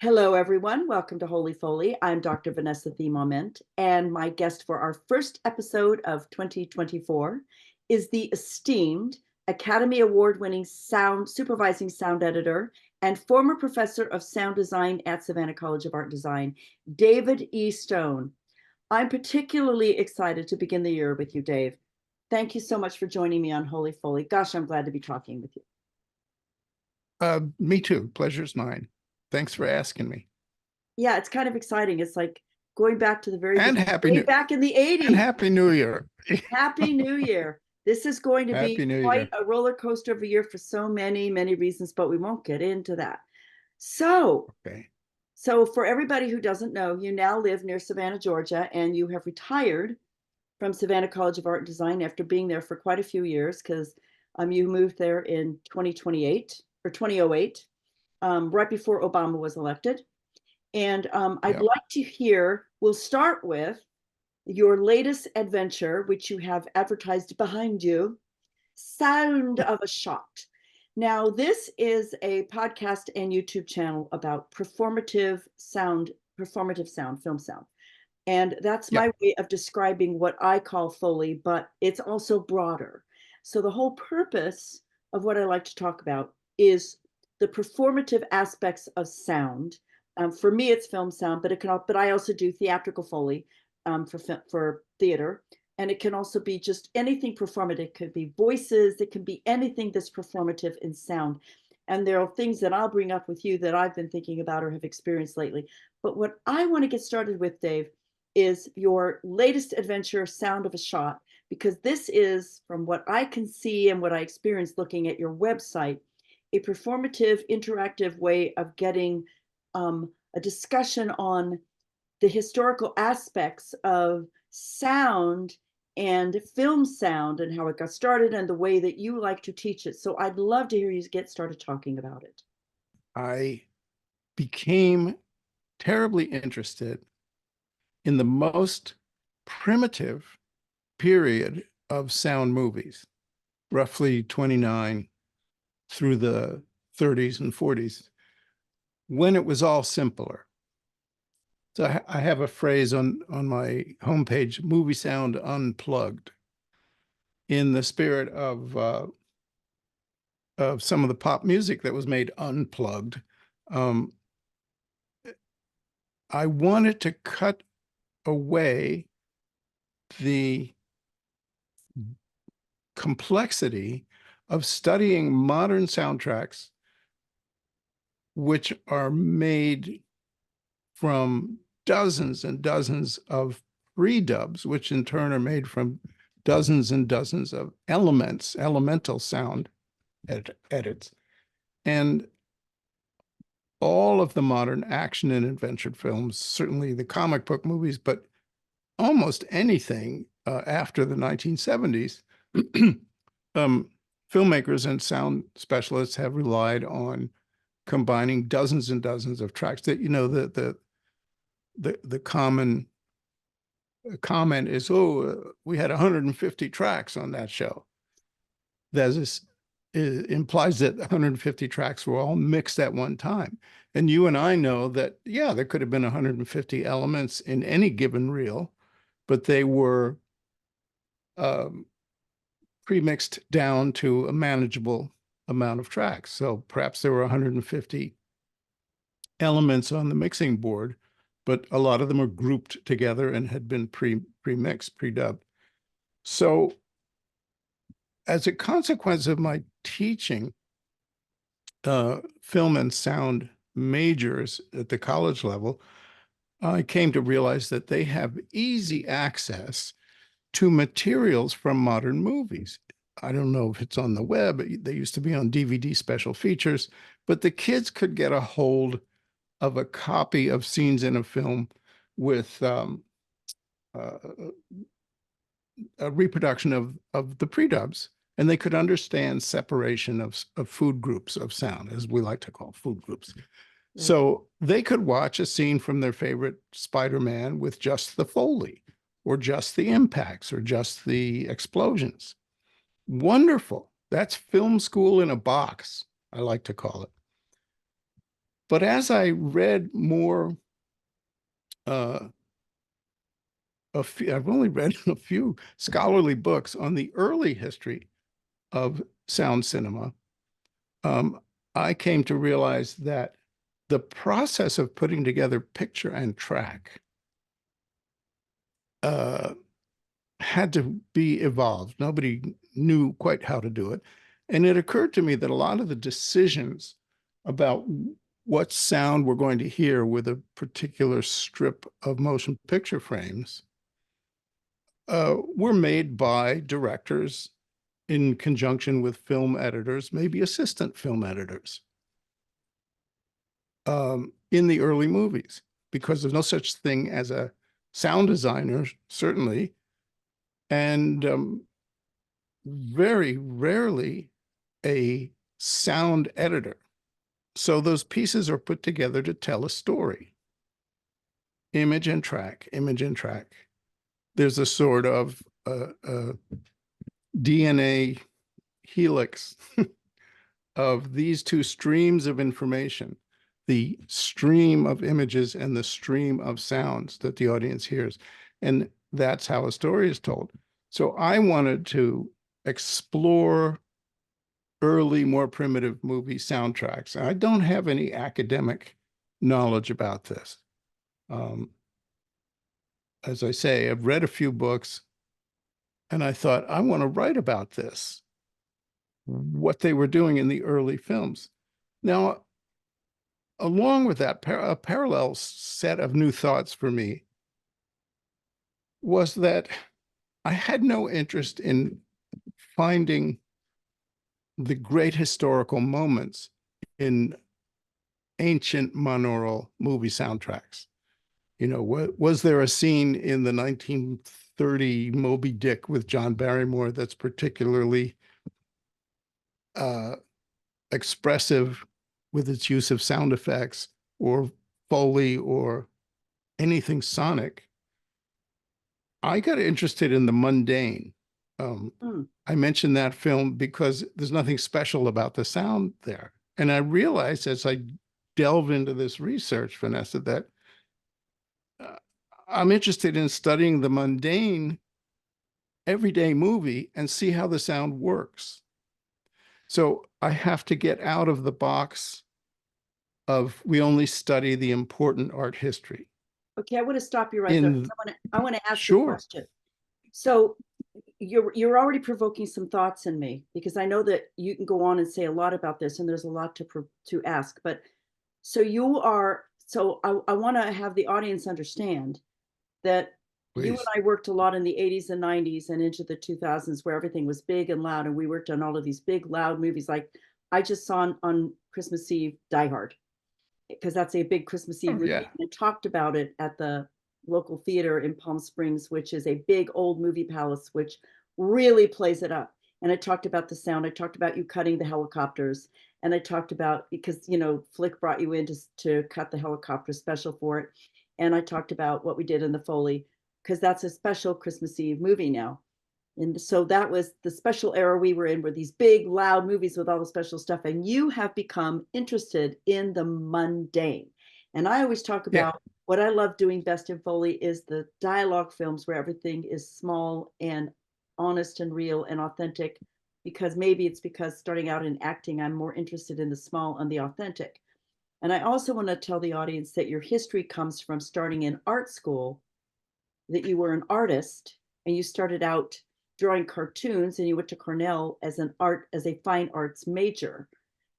Hello, everyone. Welcome to Holy Foley. I'm Dr. Vanessa Thiemoment, and my guest for our first episode of 2024 is the esteemed Academy Award-winning supervising sound editor and former professor of sound design at Savannah College of Art and Design, David E. Stone. I'm particularly excited to begin the year with you, Dave. Thank you so much for joining me on Holy Foley. Gosh, I'm glad to be talking with you. Me too. Pleasure's mine. Thanks for asking me. Yeah, it's kind of exciting. It's like going back to the very And way back in the 80s. Happy New Year. Happy New Year. This is going to be Happy New quite Year. a roller coaster of a year for so many, many reasons, but we won't get into that. So, Okay. so for everybody who doesn't know, you now live near Savannah, Georgia, and you have retired from Savannah College of Art and Design after being there for quite a few years because you moved there in 2028 or 2008, right before Obama was elected. And I'd Yep. like to hear, we'll start with your latest adventure, which you have advertised behind you, Sound of a Shot. Now, this is a podcast and YouTube channel about performative sound, film sound. And that's my way of describing what I call Foley, but it's also broader. So the whole purpose of what I like to talk about is the performative aspects of sound. For me, it's film sound, but I also do theatrical Foley for theater. And it can also be just anything performative. It could be voices. It can be anything that's performative in sound. And there are things that I'll bring up with you that I've been thinking about or have experienced lately. But what I want to get started with, Dave, is your latest adventure, Sound of a Shot, because this is, from what I can see and what I experienced looking at your website, a performative, interactive way of getting a discussion on the historical aspects of sound and film sound and how it got started and the way that you like to teach it. So I'd love to hear you get started talking about it. I became terribly interested in the most primitive period of sound movies, roughly 29 through the 30s and 40s, when it was all simpler. So I have a phrase on my homepage, Movie Sound Unplugged, in the spirit of some of the pop music that was made unplugged. I wanted to cut away the complexity of studying modern soundtracks, which are made from dozens and dozens of redubs, which in turn are made from dozens and dozens of elemental sound edits. And all of the modern action and adventure films, certainly the comic book movies, but almost anything after the 1970s, filmmakers and sound specialists have relied on combining dozens and dozens of tracks. That, you know, the common comment is, we had 150 tracks on that show. It implies that 150 tracks were all mixed at one time. And you and I know that, yeah, there could have been 150 elements in any given reel, but they were pre-mixed down to a manageable amount of tracks. So perhaps there were 150 elements on the mixing board, but a lot of them are grouped together and had been pre-mixed, pre-dubbed. So as a consequence of my teaching film and sound majors at the college level, I came to realize that they have easy access to materials from modern movies. I don't know if it's on the web. They used to be on DVD special features, but the kids could get a hold of a copy of scenes in a film with a reproduction of the pre-dubs, and they could understand separation of food groups of sound, as we like to call food groups. So they could watch a scene from their favorite Spider-Man with just the Foley, or just the impacts, or just the explosions. Wonderful. That's film school in a box, I like to call it. But as I read more, I've only read a few scholarly books on the early history of sound cinema. I came to realize that the process of putting together picture and track had to be evolved. Nobody knew quite how to do it. And it occurred to me that a lot of the decisions about what sound we're going to hear with a particular strip of motion picture frames were made by directors in conjunction with film editors, maybe assistant film editors, in the early movies, because there's no such thing as a sound designer, certainly, and very rarely a sound editor. So those pieces are put together to tell a story. Image and track, image and track. There's a sort of DNA helix of these two streams of information, the stream of images and the stream of sounds that the audience hears. And that's how a story is told. So I wanted to explore early, more primitive movie soundtracks. I don't have any academic knowledge about this. As I say, I've read a few books and I thought, I want to write about this, what they were doing in the early films. Now, along with that, a parallel set of new thoughts for me was that I had no interest in finding the great historical moments in ancient monaural movie soundtracks. You know, was there a scene in the 1930 Moby Dick with John Barrymore that's particularly expressive with its use of sound effects or Foley or anything sonic? I got interested in the mundane. I mentioned that film because there's nothing special about the sound there. And I realized as I delve into this research, Vanessa, that I'm interested in studying the mundane everyday movie and see how the sound works. So I have to get out of the box of we only study the important art history. Okay, I want to stop you right there. In I want to ask you a Sure. question. So you're already provoking some thoughts in me, because I know that you can go on and say a lot about this, and there's a lot to ask. But so I want to have the audience understand that you and Please. I worked a lot in the 80s and 90s and into the 2000s, where everything was big and loud, and we worked on all of these big loud movies. Like I just saw on Christmas Eve Die Hard, because that's a big Christmas Eve Oh, movie. yeah. And I talked about it at the local theater in Palm Springs, which is a big old movie palace, which really plays it up. And I talked about the sound. I talked about you cutting the helicopters. And I talked about, because, Flick brought you in to cut the helicopter special for it. And I talked about what we did in the Foley, because that's a special Christmas Eve movie now. And so that was the special era we were in, were these big, loud movies with all the special stuff. And you have become interested in the mundane. And I always talk Yeah. about what I love doing best in Foley is the dialogue films where everything is small and honest and real and authentic. Because maybe it's because starting out in acting, I'm more interested in the small and the authentic. And I also want to tell the audience that your history comes from starting in art school, that you were an artist and you started out drawing cartoons and you went to Cornell as a fine arts major.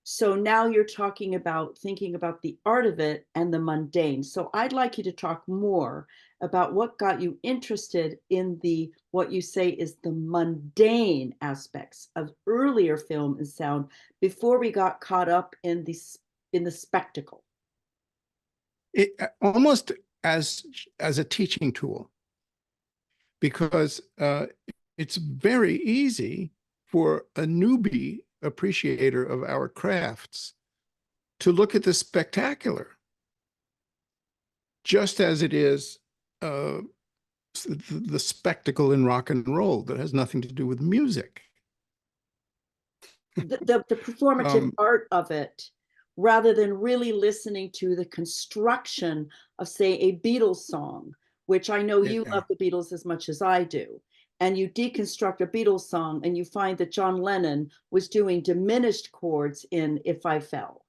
So now you're talking about thinking about the art of it and the mundane. So I'd like you to talk more about what got you interested in what you say is the mundane aspects of earlier film and sound before we got caught up in the spectacle. It almost as a teaching tool, because it's very easy for a newbie appreciator of our crafts to look at the spectacular, just as it is the spectacle in rock and roll that has nothing to do with music. The performative art of it, rather than really listening to the construction of, say, a Beatles song, which I know you Yeah. love the Beatles as much as I do. And you deconstruct a Beatles song and you find that John Lennon was doing diminished chords in If I Fell.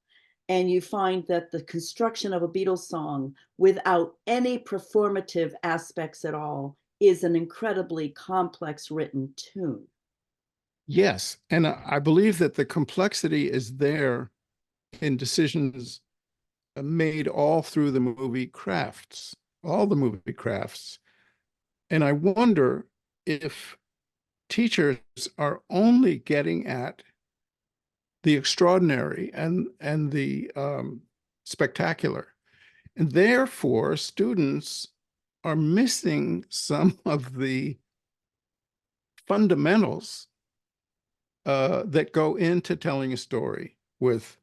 And you find that the construction of a Beatles song without any performative aspects at all is an incredibly complex written tune. Yes. And I believe that the complexity is there in decisions made all through the movie crafts, all the movie crafts. And I wonder if teachers are only getting at the extraordinary and the spectacular. And therefore, students are missing some of the fundamentals that go into telling a story with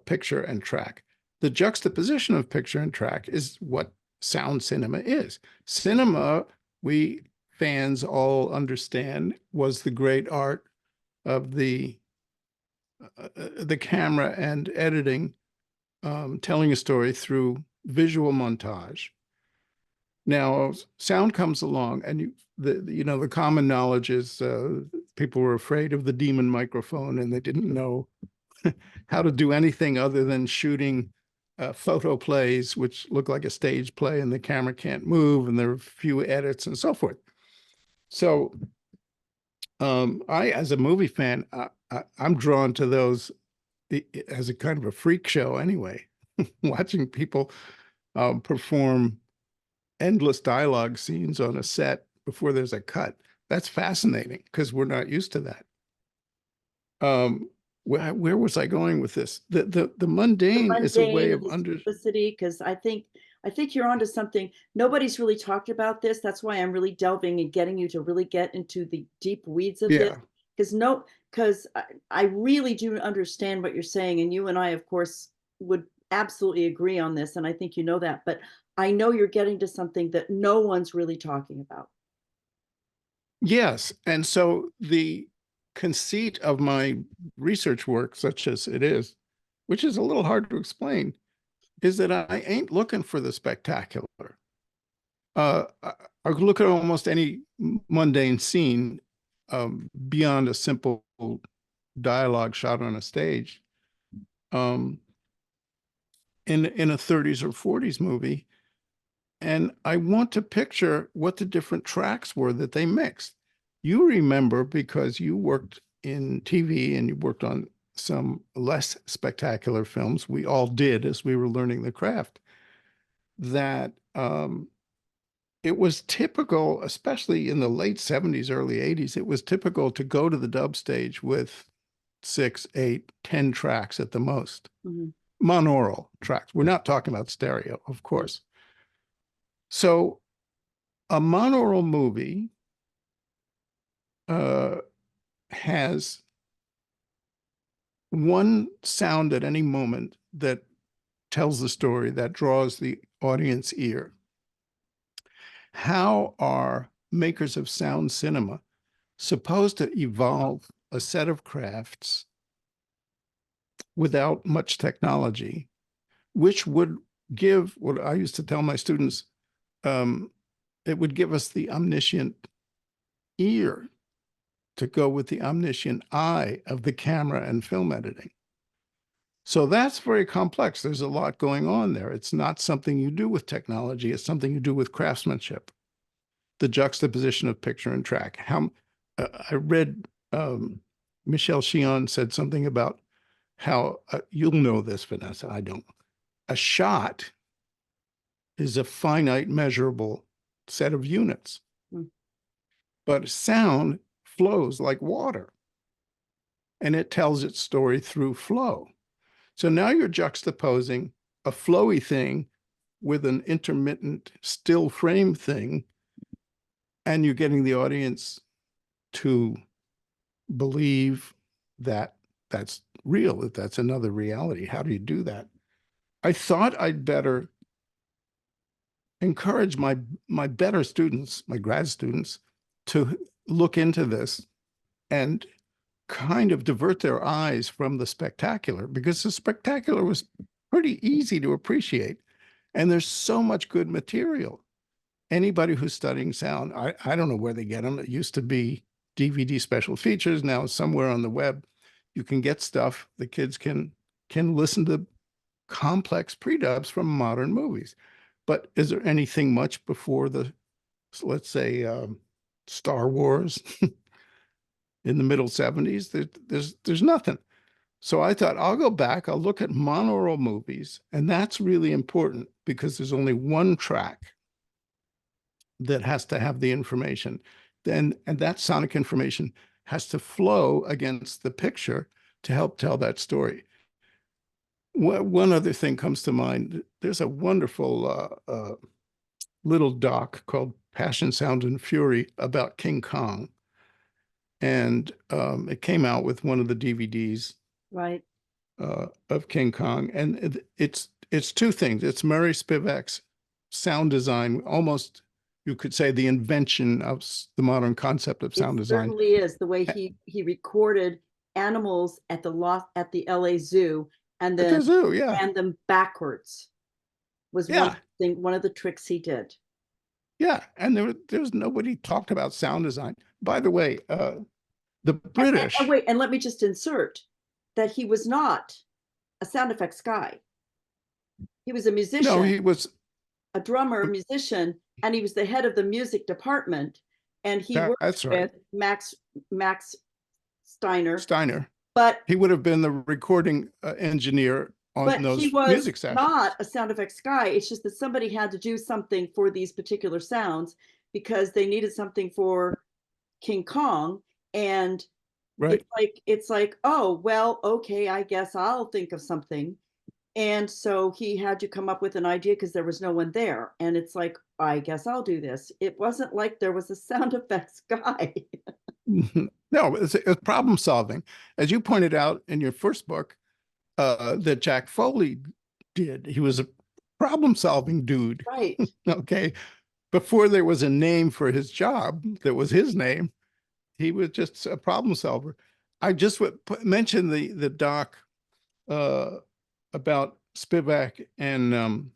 picture and track. The juxtaposition of picture and track is what sound cinema is. Cinema, we fans all understand, was the great art of the camera and editing, telling a story through visual montage. Now, sound comes along, and the common knowledge is people were afraid of the demon microphone, and they didn't know how to do anything other than shooting photo plays, which look like a stage play, and the camera can't move, and there are few edits and so forth. So, I, as a movie fan, I'm drawn to those as a kind of a freak show anyway, watching people perform endless dialogue scenes on a set before there's a cut. That's fascinating because we're not used to that. Where was I going with this? The mundane is a way Mundane and of the simplicity, because I think you're onto something. Nobody's really talked about this. That's why I'm really delving and getting you to really get into the deep weeds of this. Yeah. Because I really do understand what you're saying, and you and I, of course, would absolutely agree on this, and I think you know that. But I know you're getting to something that no one's really talking about. Yes. And so the conceit of my research work, such as it is, which is a little hard to explain, is that I ain't looking for the spectacular. I could look at almost any mundane scene beyond a simple dialogue shot on a stage in a 30s or 40s movie. And I want to picture what the different tracks were that they mixed. You remember because you worked in TV and you worked on some less spectacular films. We all did as we were learning the craft. That it was typical, especially in the late 70s, early 80s, it was typical to go to the dub stage with 6, 8, 10 tracks at the most. Mhm. Monaural tracks. We're not talking about stereo, of course. So a monaural movie has one sound at any moment that tells the story, that draws the audience ear. How are makers of sound cinema supposed to evolve a set of crafts without much technology, which would give what I used to tell my students, it would give us the omniscient ear to go with the omniscient eye of the camera and film editing. So that's very complex. There's a lot going on there. It's not something you do with technology. It's something you do with craftsmanship. The juxtaposition of picture and track. I read Michel Chion said something about how you'll know this, Vanessa. I don't. A shot is a finite, measurable set of units, but sound flows like water, and it tells its story through flow. So now you're juxtaposing a flowy thing with an intermittent still frame thing, and you're getting the audience to believe that that's real, that that's another reality. How do you do that? I thought I'd better encourage my better students, my grad students, to look into this and kind of divert their eyes from the spectacular, because the spectacular was pretty easy to appreciate. And there's so much good material. Anybody who's studying sound, I don't know where they get them. It used to be DVD special features. Now somewhere on the web, you can get stuff. The kids can listen to complex pre-dubs from modern movies. But is there anything much before the, let's say, Star Wars in the middle 70s? There's nothing. So I thought, I'll go back, I'll look at monaural movies, and that's really important because there's only one track that has to have the information. And that sonic information has to flow against the picture to help tell that story. One other thing comes to mind. There's a wonderful little doc called Passion, Sound, and Fury about King Kong. And it came out with one of the DVDs Right. Of King Kong. And it's two things. It's Murray Spivak's sound design, almost you could say the invention of the modern concept of sound It design. certainly is the way he recorded animals at the LA Zoo and At then the zoo, yeah. ran them backwards was Yeah. one of the tricks he did. Yeah. And there's nobody talked about sound design. By the way, the British. Wait, and let me just insert that he was not a sound effects guy. He was a musician. No, he was a drummer, a musician, and he was the head of the music department. And he worked that's right. with Max Steiner. But he would have been the recording engineer on those music sessions. Not a sound effects guy. It's just that somebody had to do something for these particular sounds because they needed something for King Kong. And right. It's like, oh, well, okay, I guess I'll think of something. And so he had to come up with an idea because there was no one there. And it's like, I guess I'll do this. It wasn't like there was a sound effects guy. No, it's problem solving. As you pointed out in your first book, that Jack Foley did. He was a problem solving dude. Right. Okay. Before there was a name for his job, that was his name. He was just a problem solver. I just would mention the doc about Spivak and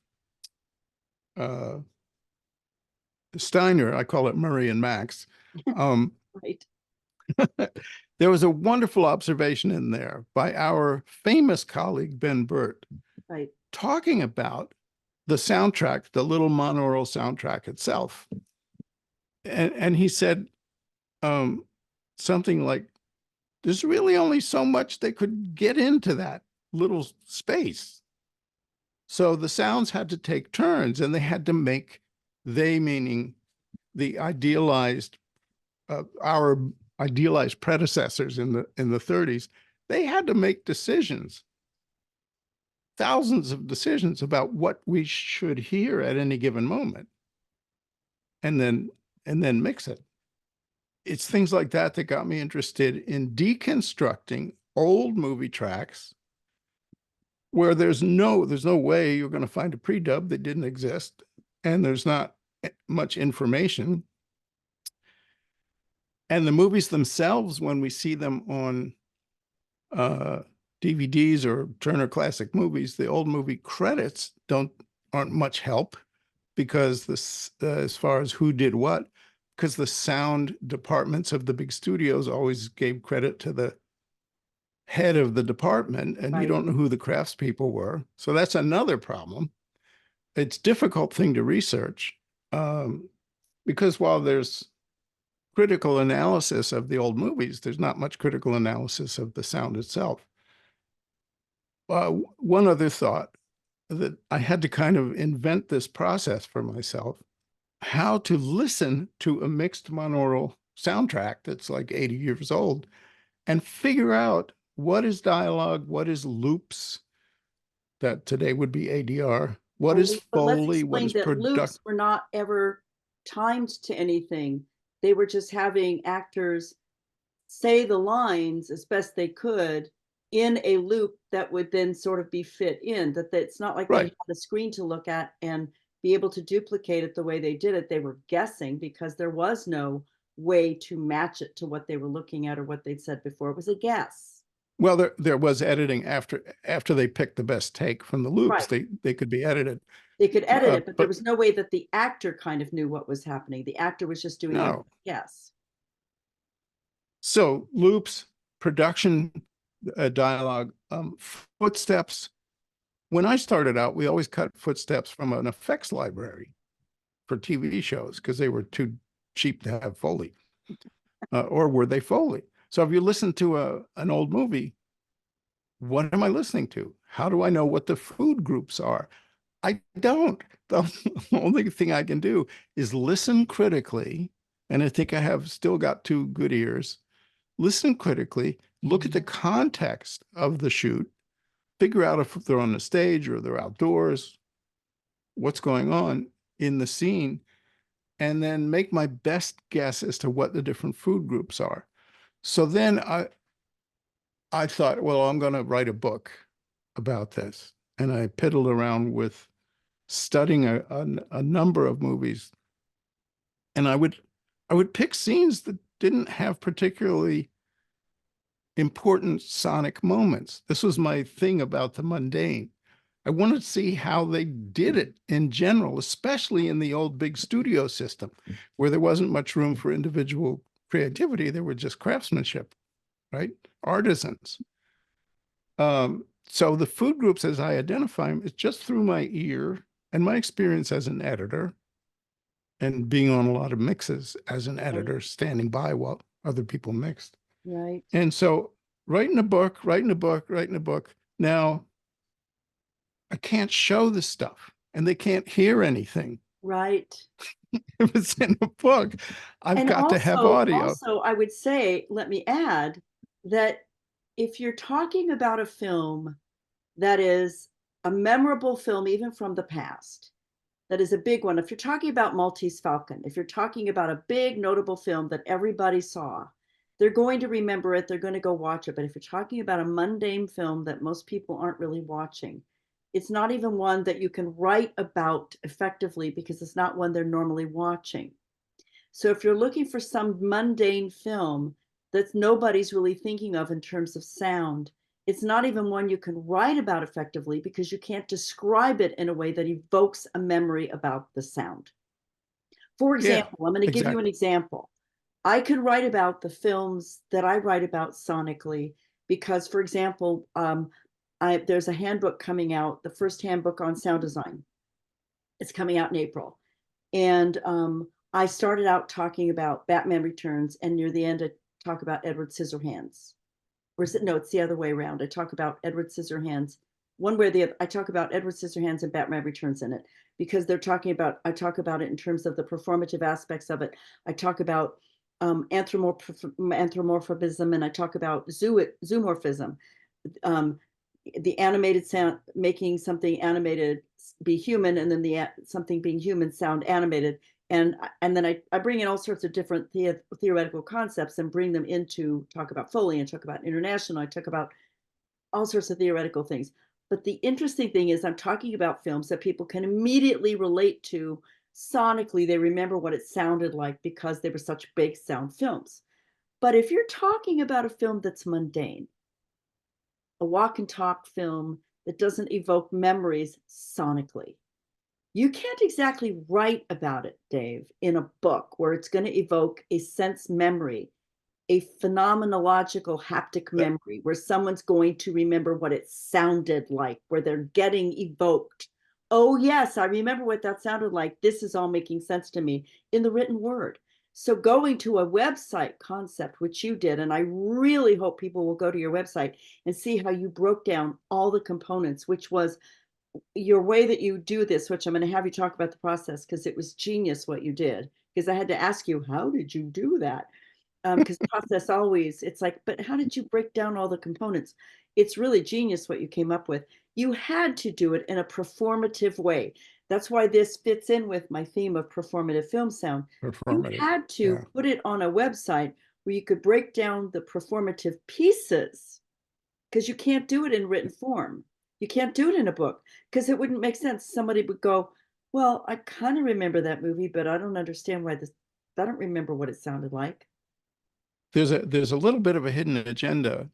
Steiner. I call it Murray and Max. Right. There was a wonderful observation in there by our famous colleague, Ben Burt, right, talking about the soundtrack, the little monaural soundtrack itself. And he said something like, there's really only so much they could get into that little space. So the sounds had to take turns, and they had to make, they meaning the idealized, our idealized predecessors in the 30s, they had to make decisions, thousands of decisions about what we should hear at any given moment, and then mix it. It's things like that that got me interested in deconstructing old movie tracks where there's no way you're going to find a pre-dub that didn't exist, and there's not much information. And the movies themselves, when we see them on DVDs or Turner Classic Movies, the old movie credits aren't much help, because this, as far as who did what, because the sound departments of the big studios always gave credit to the head of the department, and right, you don't know who the craftspeople were. So that's another problem. It's a difficult thing to research, because while there's critical analysis of the old movies, there's not much critical analysis of the sound itself. One other thought, that I had to kind of invent this process for myself, how to listen to a mixed monaural soundtrack that's like 80 years old and figure out what is dialogue, what is loops, that today would be ADR, what is Foley, what is production. Loops were not ever timed to anything. They were just having actors say the lines as best they could in a loop that would then sort of be fit in. That it's not like right, they had a screen to look at and be able to duplicate it the way they did it. They were guessing because there was no way to match it to what they were looking at or what they'd said before. It was a guess. Well, there was editing after they picked the best take from the loops. Right. They could be edited. They could edit it, but there But was no way that the actor kind of knew what was happening. The actor was just doing a no. guess. So loops, production, dialogue, footsteps. When I started out, we always cut footsteps from an effects library for TV shows because they were too cheap to have Foley, or were they Foley? So if you listen to an old movie, what am I listening to? How do I know what the food groups are? I don't. The only thing I can do is listen critically, and I think I have still got two good ears. Listen critically, look at the context of the shoot, figure out if they're on the stage or they're outdoors, what's going on in the scene, and then make my best guess as to what the different food groups are. So then I thought, well, I'm going to write a book about this. And I piddled around with studying a number of movies. And I would pick scenes that didn't have particularly important sonic moments. This was my thing about the mundane. I wanted to see how they did it in general, especially in the old big studio system, where there wasn't much room for individual creativity. There were just craftsmanship, right? Artisans. So the food groups, as I identify them, is just through my ear and my experience as an editor and being on a lot of mixes as an editor, standing by while other people mixed. Right. And so writing a book. Now, I can't show this stuff and they can't hear anything. Right. If it's in a book, I've And got to have also, audio. also, I would say, let me add that if you're talking about a film that is a memorable film, even from the past, that is a big one. If you're talking about Maltese Falcon, if you're talking about a big notable film that everybody saw, they're going to remember it. They're going to go watch it. But if you're talking about a mundane film that most people aren't really watching, it's not even one that you can write about effectively because it's not one they're normally watching. So if you're looking for some mundane film that nobody's really thinking of in terms of sound, it's not even one you can write about effectively because you can't describe it in a way that evokes a memory about the sound. For example, I'm going to give you an example. I could write about the films that I write about sonically because, for example, there's a handbook coming out, the first handbook on sound design. It's coming out in April. And I started out talking about Batman Returns, and near the end, I talk about Edward Scissorhands. Or is it, no, it's the other way around. I talk about Edward Scissorhands. One way or the other, I talk about Edward Scissorhands and Batman Returns in it because they're talking about, I talk about it in terms of the performative aspects of it. I talk about anthropomorphism, and I talk about zoomorphism. The animated sound, making something animated be human, and then something being human sound animated. And then I bring in all sorts of different theoretical concepts and bring them into talk about Foley and talk about international. I talk about all sorts of theoretical things. But the interesting thing is I'm talking about films that people can immediately relate to sonically. They remember what it sounded like because they were such big sound films. But if you're talking about a film that's mundane, a walk and talk film that doesn't evoke memories sonically, you can't exactly write about it, Dave, in a book where it's going to evoke a sense memory, a phenomenological haptic memory, where someone's going to remember what it sounded like, where they're getting evoked. Oh, yes, I remember what that sounded like. This is all making sense to me in the written word. So going to a website concept, which you did, and I really hope people will go to your website and see how you broke down all the components, which was your way that you do this, which I'm going to have you talk about the process because it was genius what you did. Because I had to ask you, how did you do that? Because the process always, it's like, but how did you break down all the components? It's really genius what you came up with. You had to do it in a performative way. That's why this fits in with my theme of performative film sound. You had to put it on a website where you could break down the performative pieces because you can't do it in written form. You can't do it in a book because it wouldn't make sense. Somebody would go, well, I kind of remember that movie, but I don't understand why I don't remember what it sounded like. There's a little bit of a hidden agenda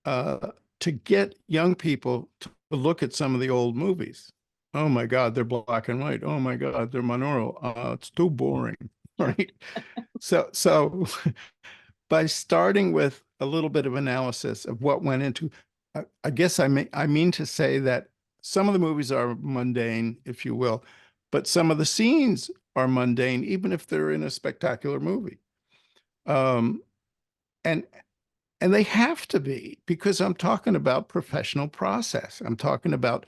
to get young people to look at some of the old movies. Oh my God, they're black and white. Oh my God, they're monaural. It's too boring, Yeah. right? So by starting with a little bit of analysis of what went into, I guess I mean to say that some of the movies are mundane, if you will, but some of the scenes are mundane, even if they're in a spectacular movie. Um, and and they have to be, because I'm talking about professional process. I'm talking about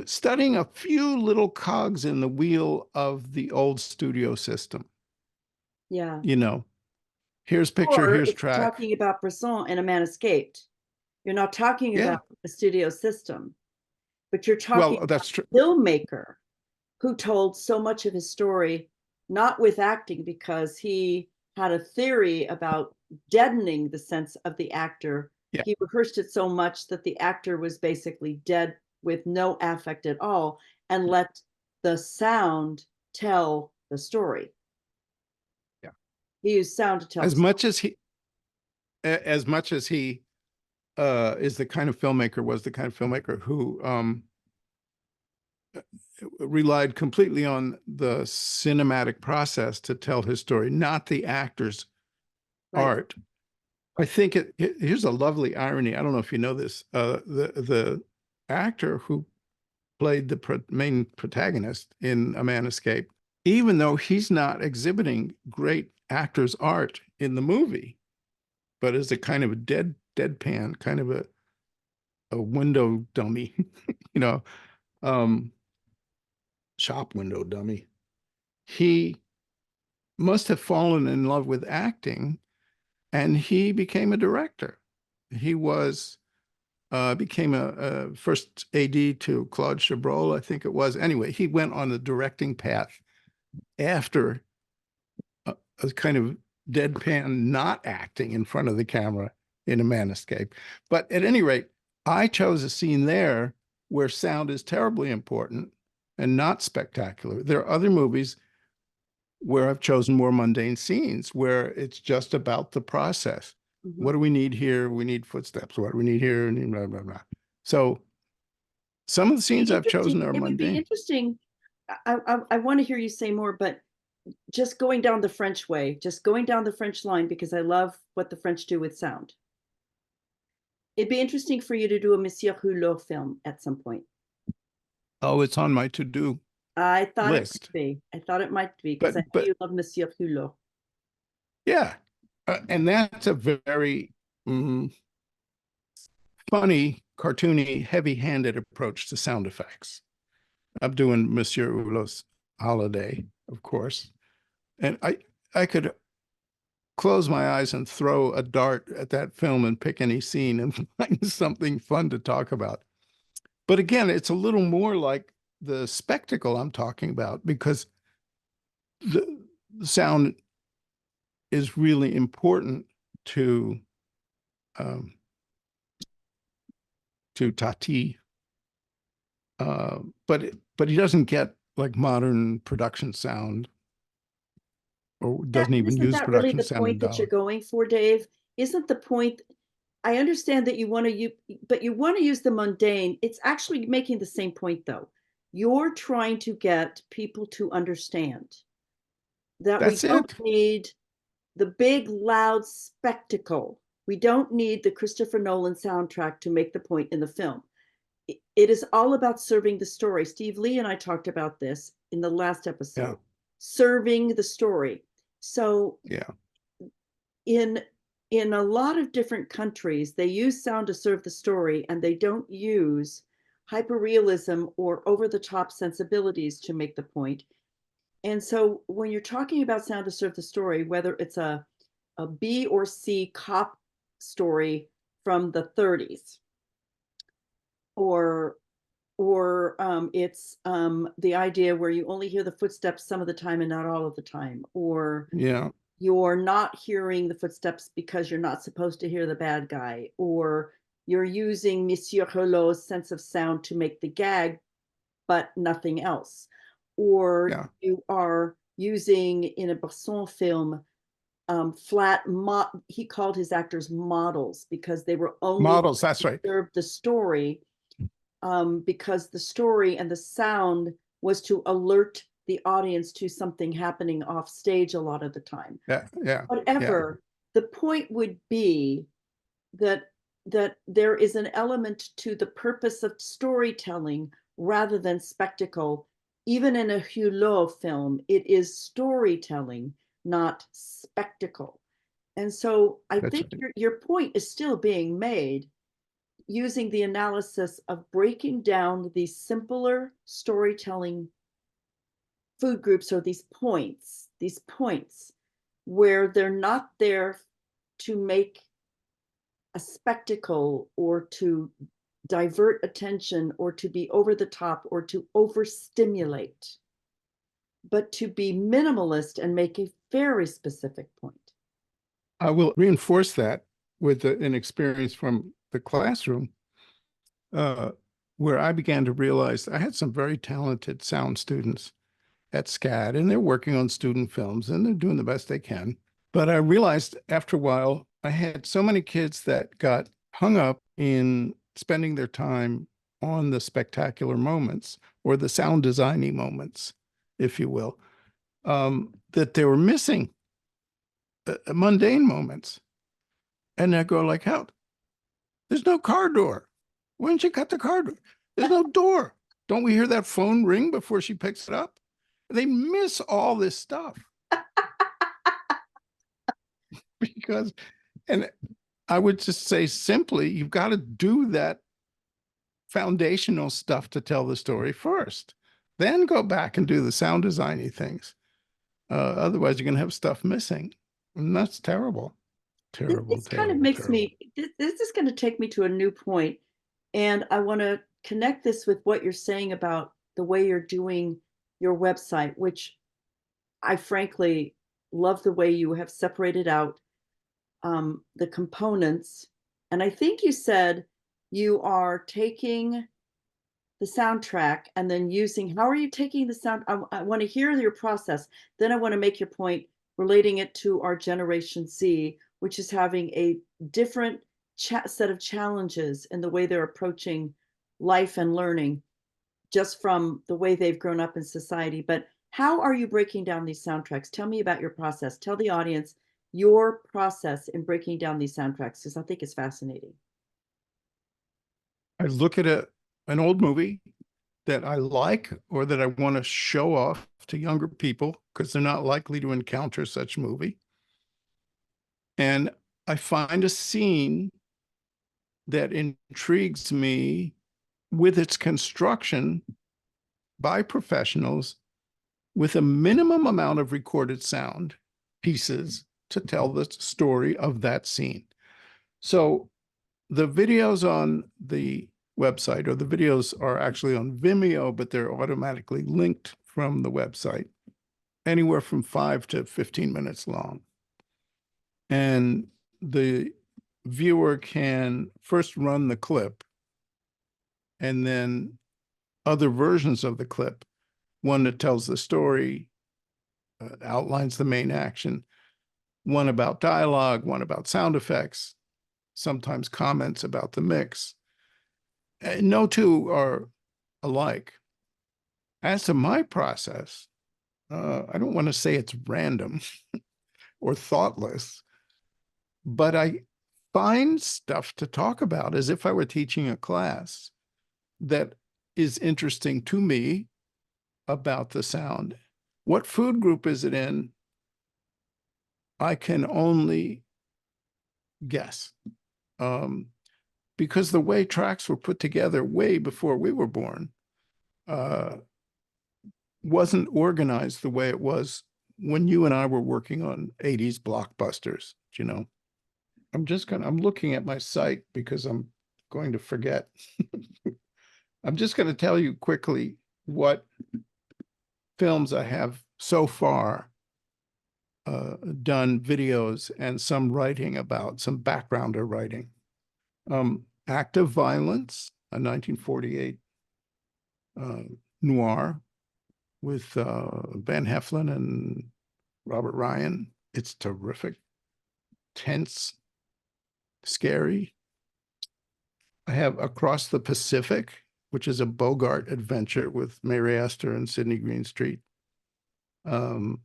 studying a few little cogs in the wheel of the old studio system. Yeah. You know, here's picture, Or here's if you're track. talking about Bresson and A Man Escaped, you're not talking Yeah. about a studio system, but you're talking Well, that's true. about a filmmaker who told so much of his story, not with acting, because he had a theory about deadening the sense of the actor. Yeah. He rehearsed it so much that the actor was basically dead with no affect at all and let the sound tell the story. Yeah. He used sound to tell the As story. much as he, as much as he is the kind of filmmaker, was the kind of filmmaker who relied completely on the cinematic process to tell his story, not the actor's Right. art. I think here's a lovely irony. I don't know if you know this. The actor who played the main protagonist in A Man Escaped, even though he's not exhibiting great actor's art in the movie, but is a kind of a deadpan, kind of a window dummy, you know, um, shop window dummy. He must have fallen in love with acting, and he became a director. He was became a first AD to Claude Chabrol, I think it was. Anyway, he went on the directing path after a kind of deadpan not acting in front of the camera in A Man Escape. But at any rate, I chose a scene there where sound is terribly important and not spectacular. There are other movies where I've chosen more mundane scenes where it's just about the process. Mhm. What do we need here? We need footsteps. What do we need here? And blah, blah, blah. So some of the scenes I've chosen are It would be mundane. interesting. I want to hear you say more, but just going down the French way, just going down the French line, because I love what the French do with sound. It'd be interesting for you to do a Monsieur Hulot film at some point. Oh, it's on my to-do I thought it might list. be. I thought it might be because I know But you love Monsieur Hulot. yeah, and that's a very funny, cartoony, heavy-handed approach to sound effects. I'm doing Monsieur Hulot's Holiday, of course, and I could close my eyes and throw a dart at that film and pick any scene and find something fun to talk about. But again, it's a little more like the spectacle I'm talking about, because the sound is really important to um, Tati, but he doesn't get like modern production sound, or Yeah, doesn't even isn't use that really production the sound in point that you're Dollar. going for, Dave? Isn't the point? I understand that you want to use, but you want to use the mundane. It's actually making the same point, though. You're trying to get people to understand that we That's don't it. need the big, loud spectacle. We don't need the Christopher Nolan soundtrack to make the point in the film. It is all about serving the story. Steve Lee and I talked about this in the last Yeah, episode, serving the story. So yeah, in in a lot of different countries, they use sound to serve the story, and they don't use hyperrealism or over the top sensibilities to make the point. And so when you're talking about sound to serve the story, whether it's a B or C cop story from the 30s, or it's the idea where you only hear the footsteps some of the time and not all of the time, or yeah, you're not hearing the footsteps because you're not supposed to hear the bad guy, or you're using Monsieur Hulot's sense of sound to make the gag, but nothing else, or yeah, you are using in a Besson film he called his actors models because they were only Models, that's right. serve the story, because the story and the sound was to alert the audience to something happening off stage a lot of the time. Yeah, yeah, yeah. Whatever, the point would be that there is an element to the purpose of storytelling rather than spectacle. Even in a Hulot film, it is storytelling, not spectacle. And so I That's think right. your point is still being made using the analysis of breaking down these simpler storytelling food groups, or these points where they're not there to make a spectacle or to divert attention or to be over the top or to overstimulate, but to be minimalist and make a very specific point. I will reinforce that with an experience from the classroom, uh, where I began to realize I had some very talented sound students at SCAD, and they're working on student films and they're doing the best they can. But I realized after a while, I had so many kids that got hung up in spending their time on the spectacular moments or the sound designy moments, if you will, that they were missing mundane moments. And I go like, how? There's no car door. Why didn't you cut the car door? There's no door. Don't we hear that phone ring before she picks it up? They miss all this stuff because, and I would just say simply, you've got to do that foundational stuff to tell the story first, then go back and do the sound designy things. Otherwise, you're going to have stuff missing. And that's terrible. Terrible, This kind of terrible, makes terrible. me, this is going to take me to a new point, and I want to connect this with what you're saying about the way you're doing your website, which I frankly love the way you have separated out the components. And I think you said you are taking the soundtrack and then using, how are you taking the sound? I want to hear your process. Then I want to make your point relating it to our Generation Z, which is having a different set of challenges in the way they're approaching life and learning just from the way they've grown up in society. But how are you breaking down these soundtracks? Tell me about your process. Tell the audience your process in breaking down these soundtracks, because I think it's fascinating. I look at an old movie that I like or that I want to show off to younger people because they're not likely to encounter such movie. And I find a scene that intrigues me with its construction by professionals with a minimum amount of recorded sound pieces to tell the story of that scene. So the videos on the website, or the videos are actually on Vimeo, but they're automatically linked from the website, anywhere from 5 to 15 minutes long. And the viewer can first run the clip and then other versions of the clip, one that tells the story, outlines the main action, one about dialogue, one about sound effects, sometimes comments about the mix. No two are alike. As to my process, I don't want to say it's random or thoughtless, but I find stuff to talk about as if I were teaching a class that is interesting to me about the sound. What food group is it in? I can only guess. Because the way tracks were put together way before we were born wasn't organized the way it was when you and I were working on 80s blockbusters, you know. I'm looking at my site because I'm going to forget. I'm just going to tell you quickly what films I have so far done videos and some writing about, some backgrounder writing. Act of Violence, a 1948 noir with Van Heflin and Robert Ryan. It's terrific, tense, scary. I have Across the Pacific, which is a Bogart adventure with Mary Astor and Sidney Greenstreet. Kind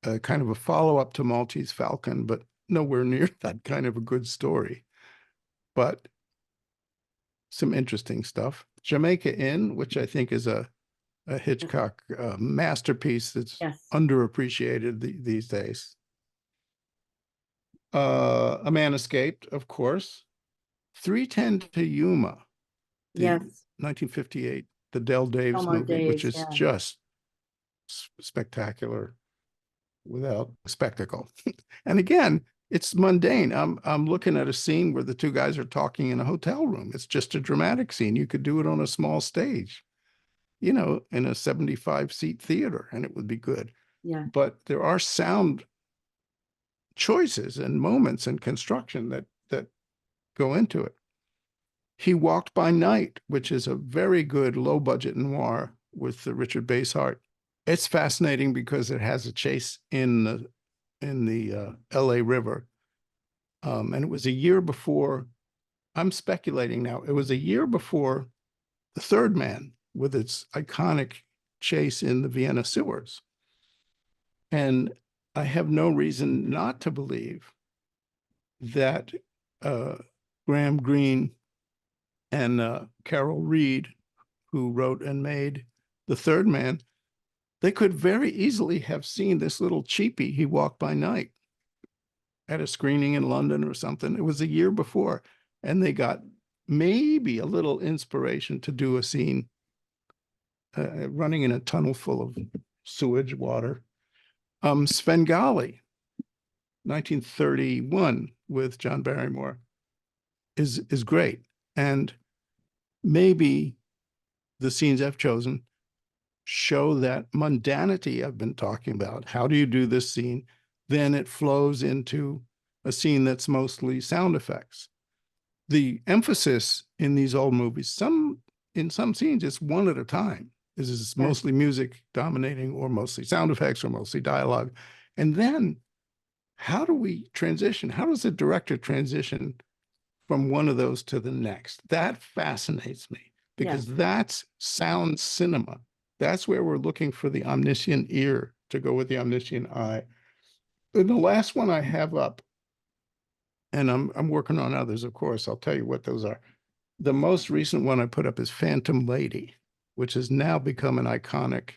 of a follow-up to Maltese Falcon, but nowhere near that kind of a good story. But some interesting stuff. Jamaica Inn, which I think is a Hitchcock masterpiece that's Yes. underappreciated these days. A Man Escaped, of course. 3:10 to Yuma, the Yes. 1958, the Del Daves Elmore movie, which Daves, is yeah. just spectacular without spectacle. And again, it's mundane. I'm looking at a scene where the two guys are talking in a hotel room. It's just a dramatic scene. You could do it on a small stage, you know, in a 75-seat theater, and it would be good. Yeah. But there are sound choices and moments and construction that go into it. He Walked by Night, which is a very good low-budget noir with Richard Basehart. It's fascinating because it has a chase in the LA River. And it was a year before, I'm speculating now, it was a year before The Third Man with its iconic chase in the Vienna sewers. And I have no reason not to believe that Graham Greene and Carol Reed, who wrote and made The Third Man, they could very easily have seen this little cheapie, He Walked by Night, at a screening in London or something. It was a year before, and they got maybe a little inspiration to do a scene running in a tunnel full of sewage water. Svengali, 1931, with John Barrymore, is great. And maybe the scenes I've chosen show that mundanity I've been talking about. How do you do this scene? Then it flows into a scene that's mostly sound effects. The emphasis in these old movies, in some scenes, it's one at a time. This is mostly music dominating, or mostly sound effects, or mostly dialogue. And then how do we transition? How does the director transition from one of those to the next? That fascinates me, because that's sound cinema. That's where we're looking for the omniscient ear to go with the omniscient eye. And the last one I have up, and I'm working on others, of course, I'll tell you what those are. The most recent one I put up is Phantom Lady, which has now become an iconic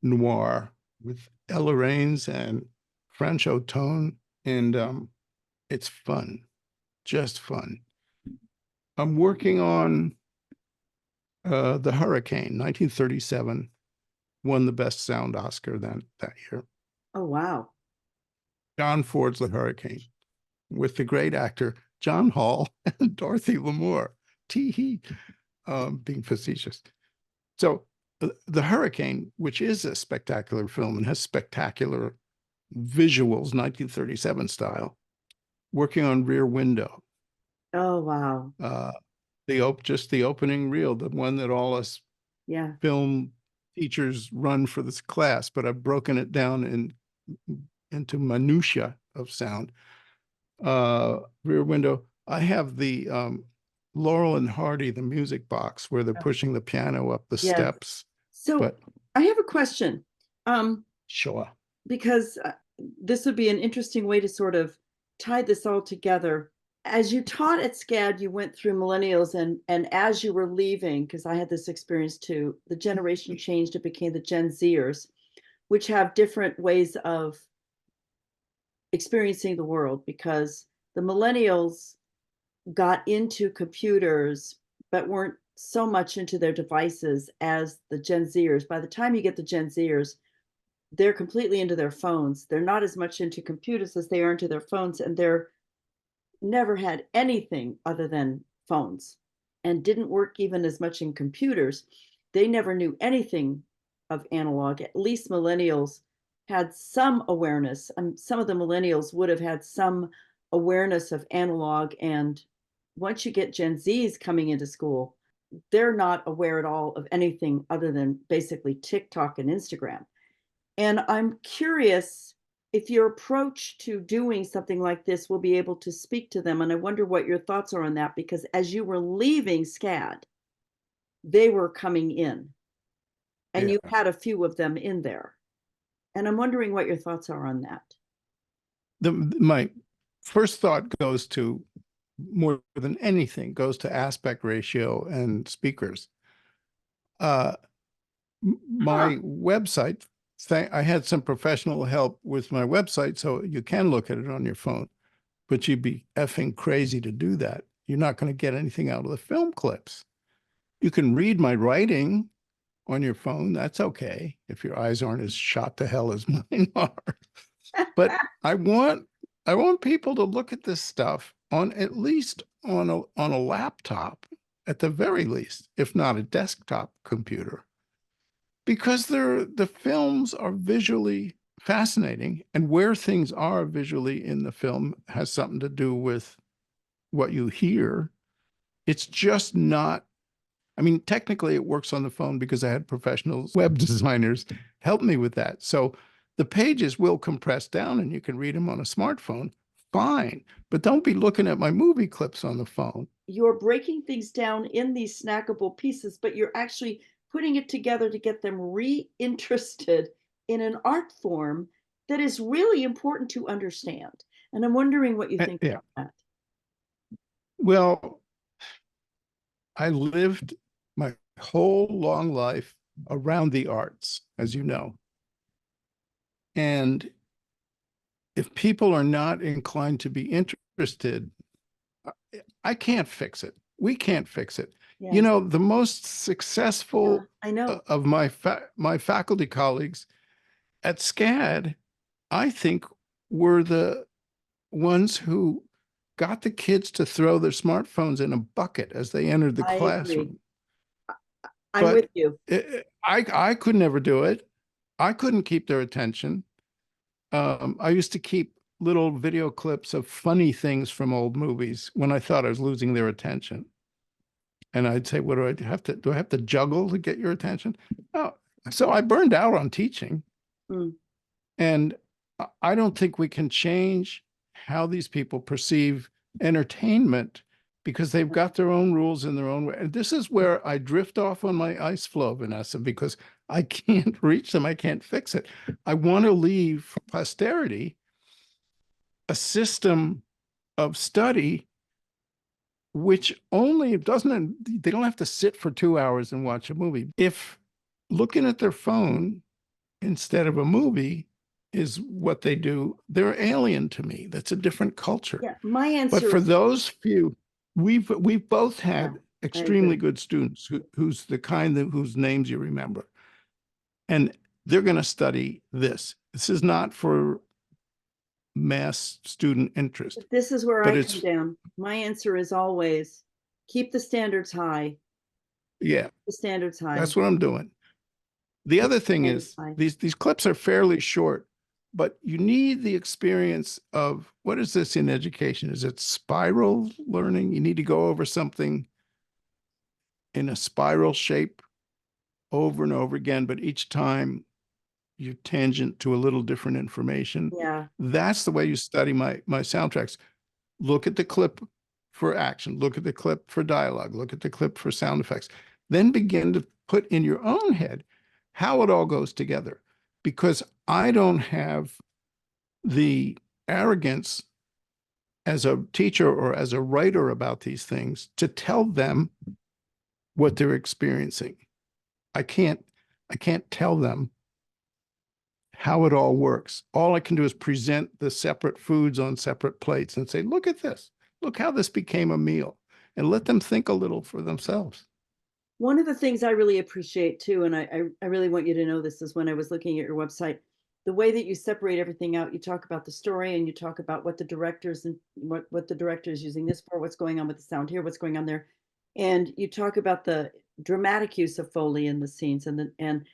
noir with Ella Raines and Franchot Tone, and it's fun, just fun. I'm working on The Hurricane, 1937, won the Best Sound Oscar that year. Oh, wow. John Ford's The Hurricane, with the great actor John Hall and Dorothy Lamour. Tee-hee, being facetious. So The Hurricane, which is a spectacular film and has spectacular visuals, 1937 style, working on Rear Window. Oh, wow. Just the opening reel, the one that all us film teachers run for this class, but I've broken it down into minutia of sound. Rear Window. I have the Laurel and Hardy, the music box, where they're pushing the piano up the steps. So I have a question. Sure. Because this would be an interesting way to sort of tie this all together. As you taught at SCAD, you went through millennials, and as you were leaving, because I had this experience too, the generation changed, it became the Gen Zers, which have different ways of experiencing the world, because the millennials got into computers but weren't so much into their devices as the Gen Zers. By the time you get the Gen Zers, they're completely into their phones. They're not as much into computers as they are into their phones, and they're never had anything other than phones and didn't work even as much in computers. They never knew anything of analog. At least millennials had some awareness. Some of the millennials would have had some awareness of analog. And once you get Gen Zs coming into school, they're not aware at all of anything other than basically TikTok and Instagram. And I'm curious if your approach to doing something like this will be able to speak to them. And I wonder what your thoughts are on that, because as you were leaving SCAD, they were coming in and Yeah. you had a few of them in there. And I'm wondering what your thoughts are on that. My first thought goes to, more than anything, goes to aspect ratio and speakers. Uh, my website, I had some professional help with my website, so you can look at it on your phone, but you'd be effing crazy to do that. You're not going to get anything out of the film clips. You can read my writing on your phone. That's okay if your eyes aren't as shot to hell as mine are. But I want people to look at this stuff on, at least on a laptop, at the very least, if not a desktop computer, because the films are visually fascinating, and where things are visually in the film has something to do with what you hear. It's just not, I mean, technically it works on the phone because I had professional web designers help me with that. So the pages will compress down and you can read them on a smartphone, fine. But don't be looking at my movie clips on the phone. You're breaking things down in these snackable pieces, but you're actually putting it together to get them reinterested in an art form that is really important to understand. And I'm wondering what you think Yeah. about that. Well, I lived my whole long life around the arts, as you know. And if people are not inclined to be interested, I can't fix it. We can't fix it. You Yes, know, the most yeah, successful I know. of my faculty colleagues at SCAD, I think, were the ones who got the kids to throw their smartphones in a bucket as they entered the I agree. classroom. I'm But with you. I could never do it. I couldn't keep their attention. I used to keep little video clips of funny things from old movies when I thought I was losing their attention. And I'd say, what do I have to juggle to get your attention? Oh, so I burned out on teaching. Mm. And I don't think we can change how these people perceive entertainment because they've got their own rules in their own way. And this is where I drift off on my ice flow, Vanessa, because I can't reach them. I can't fix it. I want to leave for posterity a system of study which only doesn't, they don't have to sit for 2 hours and watch a movie. If looking at their phone instead of a movie is what they do, they're alien to me. That's a different culture. Yeah, my But answer for is, those few, we've both yeah, had I extremely agree. good students who's the kind of whose names you remember. And they're going to study this. This is not for mass student interest, This is where but I come it's, down. My answer is always keep the standards high. yeah, The standards high. that's what I'm doing. The Keep other the thing standards is high. these clips are fairly short, but you need the experience of, what is this in education? Is it spiral learning? You need to go over something in a spiral shape over and over again, but each time you tangent to a little different information. Yeah. That's the way you study my soundtracks. Look at the clip for action, look at the clip for dialogue, look at the clip for sound effects, then begin to put in your own head how it all goes together. Because I don't have the arrogance as a teacher or as a writer about these things to tell them what they're experiencing. I can't tell them how it all works. All I can do is present the separate foods on separate plates and say, look at this. Look how this became a meal, and let them think a little for themselves. One of the things I really appreciate too, and I really want you to know this, is when I was looking at your website, the way that you separate everything out. You talk about the story and you talk about what the directors and what the director is using this for, what's going on with the sound here, what's going on there. And you talk about the dramatic use of Foley in the scenes, and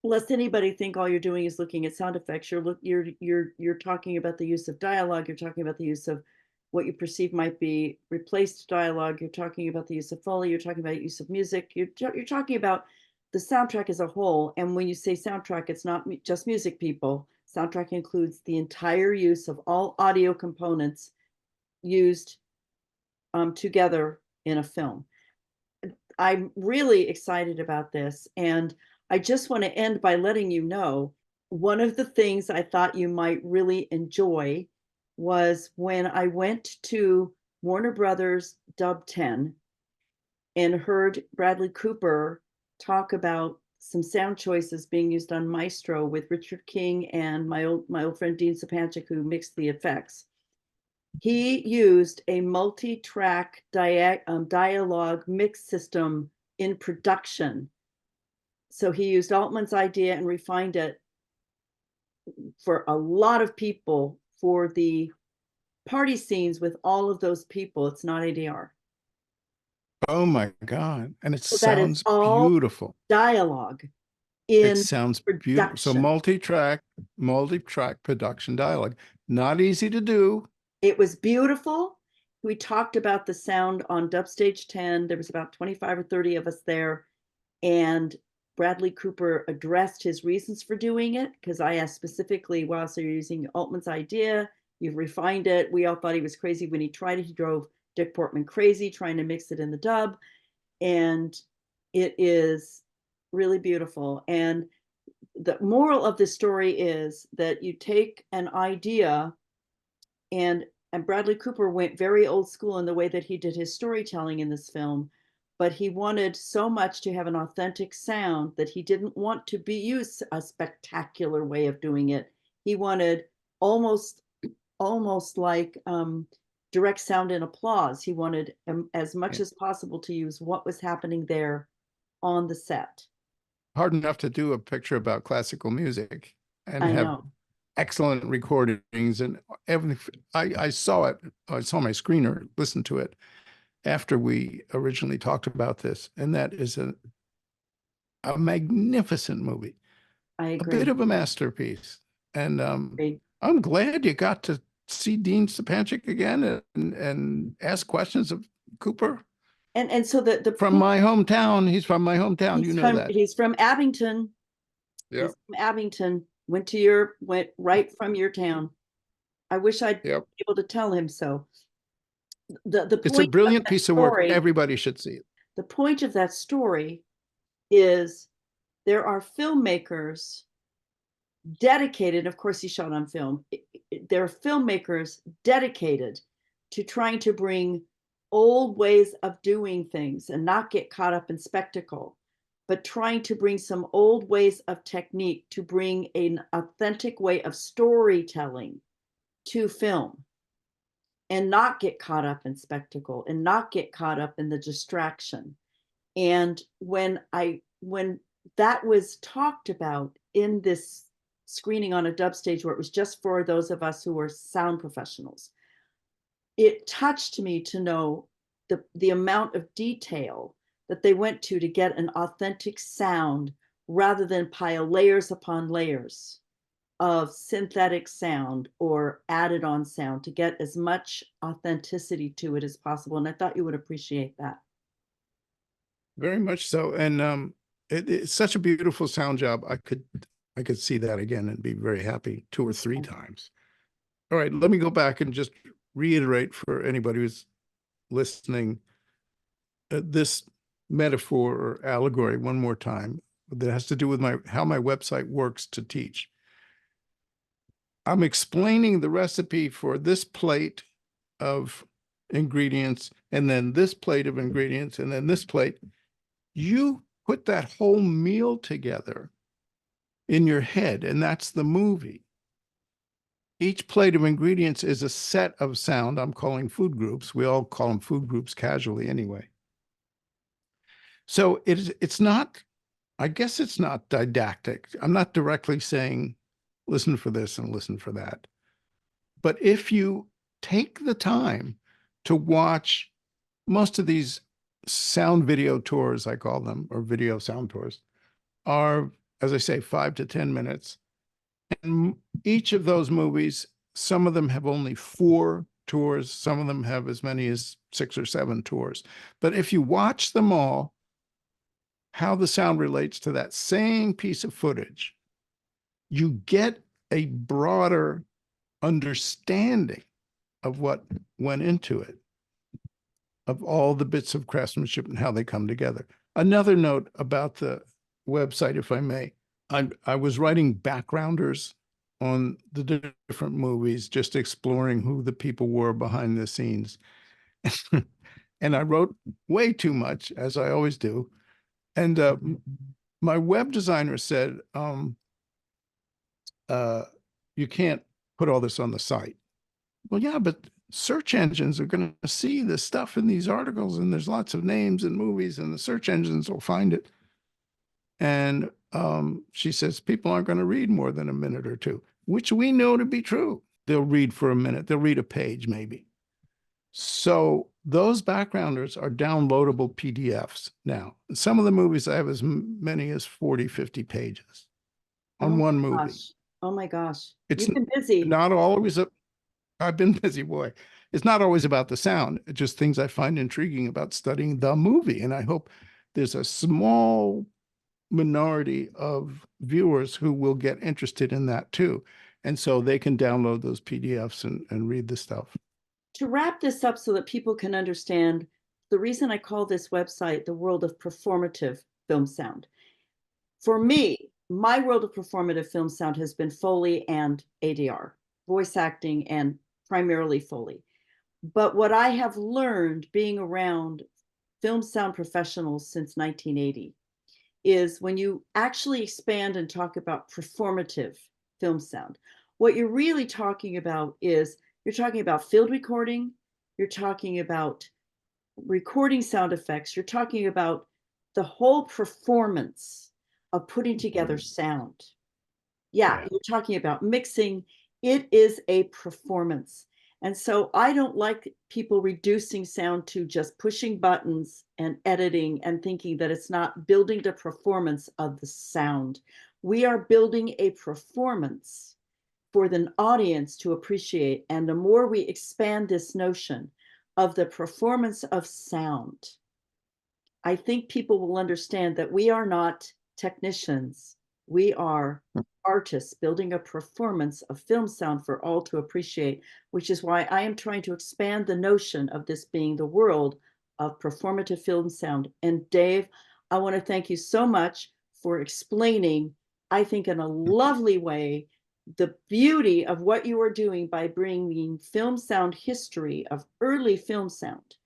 lest anybody think all you're doing is looking at sound effects. You're talking about the use of dialogue, you're talking about the use of what you perceive might be replaced dialogue. You're talking about the use of Foley. You're talking about use of music. You're talking about the soundtrack as a whole. And when you say soundtrack, it's not just music, people. Soundtrack includes the entire use of all audio components used together in a film. I'm really excited about this. And I just want to end by letting you know, one of the things I thought you might really enjoy was when I went to Warner Brothers Dub 10 and heard Bradley Cooper talk about some sound choices being used on Maestro with Richard King and my old friend Dean Sapanchik, who mixed the effects. He used a multi-track dialogue mix system in production. So he used Altman's idea and refined it for a lot of people for the party scenes with all of those people. It's not ADR. Oh my God. And it So that is sounds all beautiful. dialogue It in sounds beautiful. So production. multi-track production dialogue. Not easy to do. It was beautiful. We talked about the sound on Dub Stage 10. There was about 25 or 30 of us there. And Bradley Cooper addressed his reasons for doing it, because I asked specifically, wow, so you're using Altman's idea, you've refined it. We all thought he was crazy when he tried it. He drove Dick Portman crazy trying to mix it in the dub. And it is really beautiful. And the moral of the story is that you take an idea, and Bradley Cooper went very old school in the way that he did his storytelling in this film, but he wanted so much to have an authentic sound that he didn't want to use a spectacular way of doing it. He wanted almost like direct sound and applause. He wanted as much as possible to use what was happening there on the set. Hard enough to do a picture about classical music and I have know. excellent recordings and everything. I saw it. I saw my screener, listened to it after we originally talked about this. And that is a magnificent movie, I a bit agree. of a masterpiece. And Agree. I'm glad you got to see Dean Sapanchik again and ask questions of Cooper. And so the From my hometown. He's from my hometown. You know that. he's from Abington. Yeah. He's from Abington. Went right from your town. I wish I'd Yep. be able to tell him so. The It's a point brilliant that piece of work. story, Everybody should see it. the point of that story is there are filmmakers dedicated, of course he shot on film, there are filmmakers dedicated to trying to bring old ways of doing things and not get caught up in spectacle, but trying to bring some old ways of technique to bring an authentic way of storytelling to film and not get caught up in spectacle and not get caught up in the distraction. And when that was talked about in this screening on a dub stage where it was just for those of us who were sound professionals, it touched me to know the amount of detail that they went to get an authentic sound rather than pile layers upon layers of synthetic sound or added on sound to get as much authenticity to it as possible. And I thought you would appreciate that. Very much so. And it's such a beautiful sound job. I could see that again and be very happy 2 or 3 times. All right, let me go back and just reiterate for anybody who's listening this metaphor or allegory one more time that has to do with how my website works to teach. I'm explaining the recipe for this plate of ingredients, and then this plate of ingredients, and then this plate. You put that whole meal together in your head, and that's the movie. Each plate of ingredients is a set of sound I'm calling food groups. We all call them food groups casually anyway. So it's not, I guess it's not didactic. I'm not directly saying, listen for this and listen for that. But if you take the time to watch most of these sound video tours, I call them, or video sound tours, are, as I say, 5 to 10 minutes. And each of those movies, some of them have only 4 tours. Some of them have as many as 6 or 7 tours. But if you watch them all, how the sound relates to that same piece of footage, you get a broader understanding of what went into it, of all the bits of craftsmanship and how they come together. Another note about the website, if I may, I was writing backgrounders on the different movies, just exploring who the people were behind the scenes. And I wrote way too much, as I always do. And my web designer said, you can't put all this on the site. Well, yeah, but search engines are going to see this stuff in these articles, and there's lots of names and movies, and the search engines will find it. And she says people aren't going to read more than a minute or two, which we know to be true. They'll read for a minute. They'll read a page maybe. So those backgrounders are downloadable PDFs now. Some of the movies I have as many as 40, 50 pages on one movie. Gosh. Oh my gosh. It's You've been busy. not always I've been busy, boy. It's not always about the sound. It's just things I find intriguing about studying the movie. And I hope there's a small minority of viewers who will get interested in that too. And so they can download those PDFs and read the stuff. To wrap this up so that people can understand, the reason I call this website The World of Performative Film Sound. For me, my world of performative film sound has been Foley and ADR, voice acting and primarily Foley. But what I have learned being around film sound professionals since 1980 is when you actually expand and talk about performative film sound, what you're really talking about is you're talking about field recording, you're talking about recording sound effects, you're talking about the whole performance of putting together sound. Yeah, you're talking about mixing. It is a performance. And so I don't like people reducing sound to just pushing buttons and editing and thinking that it's not building the performance of the sound. We are building a performance for the audience to appreciate. And the more we expand this notion of the performance of sound, I think people will understand that we are not technicians. We are artists building a performance of film sound for all to appreciate, which is why I am trying to expand the notion of this being the world of performative film sound. And Dave, I want to thank you so much for explaining, I think in a lovely way, the beauty of what you are doing by bringing film sound history of early film sound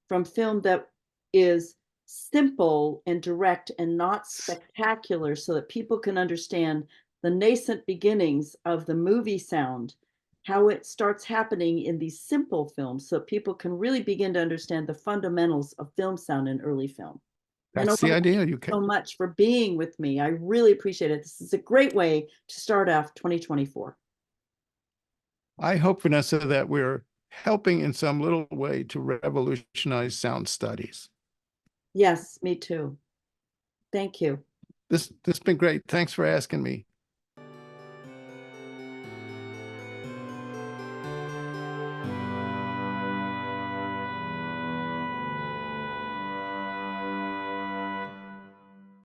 from film that is simple and direct and not spectacular, so that people can understand the nascent beginnings of the movie sound, how it starts happening in these simple films, so people can really begin to understand the fundamentals of film sound in early film. That's the idea. You so much for being with me. I really appreciate it. This is a great way to start off 2024. I hope, Vanessa, that we're helping in some little way to revolutionize sound studies. Yes, me too. Thank you. This has been great. Thanks for asking me.